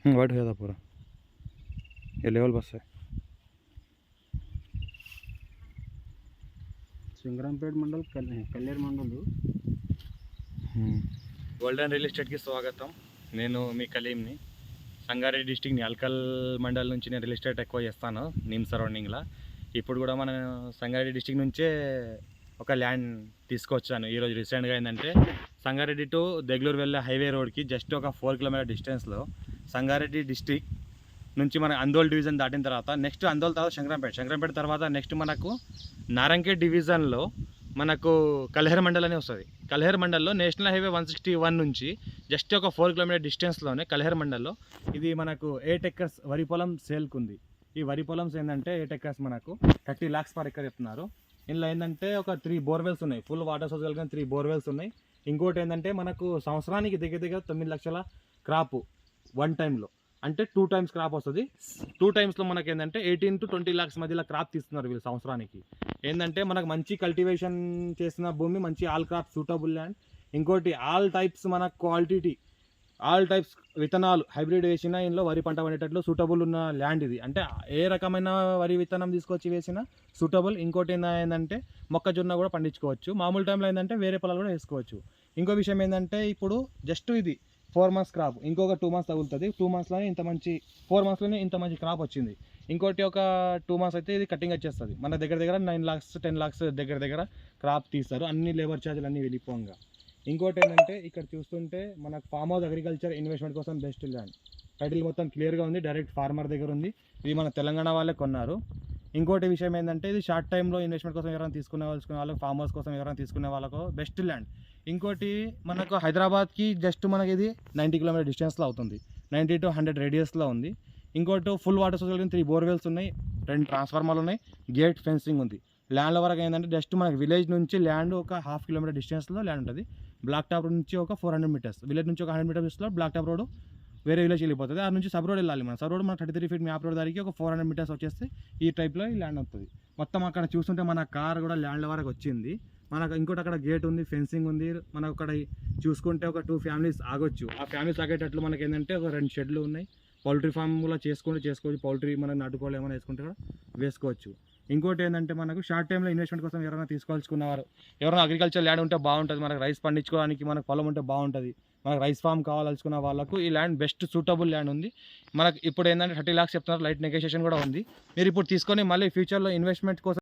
White हो जाता पूरा, ये लेवल बस है। సింగరంపేట మండల్ కల్లేరు మండల్ గోల్డెన్ రియల్ ఎస్టేట్కి స్వాగతం. నేను మీ కలీంని, సంగారెడ్డి డిస్టిక్ని అల్కల్ మండల్ నుంచి నేను రియల్ ఎస్టేట్ ఎక్కువ చేస్తాను నీమ్ సరౌండింగ్లో. ఇప్పుడు కూడా మన సంగారెడ్డి డిస్టిక్ నుంచే ఒక ల్యాండ్ తీసుకొచ్చాను ఈరోజు. రీసెంట్గా ఏంటంటే సంగారెడ్డి టు దెగ్లూరు వెళ్ళే హైవే రోడ్కి జస్ట్ ఒక 4 కిలోమీటర్ డిస్టెన్స్లో సంగారెడ్డి డిస్టిక్ నుంచి మన అందోల్ డివిజన్ దాటిన తర్వాత నెక్స్ట్ అందోల్ తర్వాత శంకరంపేట తర్వాత నెక్స్ట్ మనకు నారంకేడ్ డివిజన్లో మనకు కల్హేర్ మండల్ అని వస్తుంది. కల్హేర్ మండల్లో నేషనల్ హైవే 161 నుంచి జస్ట్ ఒక 4 కిలోమీటర్ డిస్టెన్స్లోనే కల్హేర్ మండల్లో ఇది మనకు 8 ఎకర్స్ వరి పొలం సేల్కు ఉంది. ఈ వరి పొలమ్స్ ఏంటంటే 8 ఎకర్స్ మనకు 30 lakhs పర్ ఎకర్ చెప్తున్నారు. ఇందులో ఏంటంటే ఒక 3 బోర్వెల్స్ ఉన్నాయి, ఫుల్ వాటర్ సోర్స్ కలిగిన 3 బోర్వెల్స్ ఉన్నాయి. ఇంకోటి ఏంటంటే మనకు సంవత్సరానికి దగ్గర 9 లక్షల క్రాప్ వన్ టైంలో, అంటే 2 times క్రాప్ వస్తుంది. 2 timesలో మనకి ఏంటంటే 18 to 20 lakhs మధ్యలో క్రాప్ తీస్తున్నారు వీళ్ళు సంవత్సరానికి. ఏంటంటే మనకు మంచి కల్టివేషన్ చేసిన భూమి, మంచి ఆల్ క్రాప్ సూటబుల్ ల్యాండ్. ఇంకోటి ఆల్ టైప్స్ మనకు క్వాలిటీ, ఆల్ టైప్స్ విత్తనాలు హైబ్రిడ్ వేసిన ఇందులో వరి పంట పండేటట్లు సూటబుల్ ఉన్న ల్యాండ్ ఇది. అంటే ఏ రకమైన వరి విత్తనం తీసుకొచ్చి వేసినా సూటబుల్. ఇంకోటి ఏంటంటే మొక్కజొన్న కూడా పండించుకోవచ్చు. మామూలు టైంలో ఏంటంటే వేరే పొలాలు కూడా వేసుకోవచ్చు. ఇంకో విషయం ఏంటంటే ఇప్పుడు జస్ట్ ఇది 4 months క్రాప్, ఇంకొక 2 months తగులుతుంది. 2 monthsలోనే ఇంత మంచి, 4 monthsలోనే ఇంత మంచి క్రాప్ వచ్చింది. ఇంకోటి ఒక 2 months అయితే ఇది కటింగ్ వచ్చేస్తుంది. మన దగ్గర 9 lakhs 10 lakhs దగ్గర క్రాప్ తీస్తారు, అన్ని లేబర్ ఛార్జీలు అన్నీ వెళ్ళిపోగా. ఇంకోటి ఏంటంటే ఇక్కడ చూస్తుంటే మనకు ఫామ్ హౌస్ అగ్రికల్చర్ ఇన్వెస్ట్మెంట్ కోసం బెస్ట్ ల్యాండ్. టైటిల్ మొత్తం క్లియర్గా ఉంది, డైరెక్ట్ ఫార్మర్ దగ్గర ఉంది. ఇది మన తెలంగాణ వాళ్ళే కొన్నారు. ఇంకోటి విషయం ఏంటంటే ఇది షార్ట్ టైంలో ఇన్వెస్ట్మెంట్ కోసం ఎవరైనా తీసుకునే వాళ్ళకి, ఫామ్ హౌస్ కోసం ఎవరైనా తీసుకునే వాళ్ళకు బెస్ట్ ల్యాండ్. ఇంకోటి మనకు హైదరాబాద్కి జస్ట్ మనకి ఇది 90 కిలోమీటర్ డిస్టెన్స్లో అవుతుంది, 90 to 100 రేడియస్లో ఉంది. ఇంకోటి ఫుల్ వాటర్ సోర్స్ కలిగిన 3 బోర్వెల్స్ ఉన్నాయి, 2 ట్రాన్స్ఫార్మర్లు ఉన్నాయి, గేట్ ఫెన్సింగ్ ఉంది. ల్యాండ్ల వరకు ఏంటంటే జస్ట్ మనకి విలేజ్ నుంచి ల్యాండ్ ఒక 1/2 kilometer డిస్టెన్స్లో ల్యాండ్ ఉంటుంది. బ్లాక్ టాప్ నుంచి ఒక 400 meters, విలేజ్ నుంచి ఒక 100 meters బ్లాక్ టాప్ రోడ్ వేరే విలేజ్ వెళ్ళిపోతుంది. ఆ నుంచి సబ్ రోడ్ వెళ్ళాలి. మన సబ్ రోడ్ మన 33 feet మ్యాప్ రోడ్ దానికి ఒక 400 meters వచ్చేస్తే ఈ టైప్లో ఈ ల్యాండ్ వస్తుంది. మొత్తం అక్కడ చూస్తుంటే మన కార్ కూడా ల్యాండ్ల వరకు వచ్చింది. మనకు ఇంకోటి అక్కడ గేట్ ఉంది, ఫెన్సింగ్ ఉంది. మనకు అక్కడ చూసుకుంటే ఒక 2 families ఆగొచ్చు. ఆ ఫ్యామిలీస్ ఆగేటట్లు మనకి ఏంటంటే ఒక 2 షెడ్లు ఉన్నాయి. పౌల్ట్రీ ఫామ్ కూడా చేసుకోవచ్చు. పౌల్ట్రీ మనకు నాటుకోవాలి ఏమైనా వేసుకుంటే కూడా వేసుకోవచ్చు. ఇంకోటి ఏంటంటే మనకు షార్ట్ టైంలో ఇన్వెస్ట్మెంట్ కోసం ఎవరైనా తీసుకోవాల్సుకున్నవారు, ఎవరైనా అగ్రికల్చర్ ల్యాండ్ ఉంటే బాగుంటుంది, మనకు రైస్ పండించుకోవడానికి మనకు పొలం ఉంటే బాగుంటుంది, మనకు రైస్ ఫామ్ కావాల్సుకున్న వాళ్ళకు ఈ ల్యాండ్ బెస్ట్ సూటబుల్ ల్యాండ్ ఉంది. మనకు ఇప్పుడు ఏంటంటే 30 lakhs చెప్తున్నారు, లైట్ నెగోషియేషన్ కూడా ఉంది. మీరు ఇప్పుడు తీసుకొని మళ్ళీ ఫ్యూచర్లో ఇన్వెస్ట్మెంట్ కోసం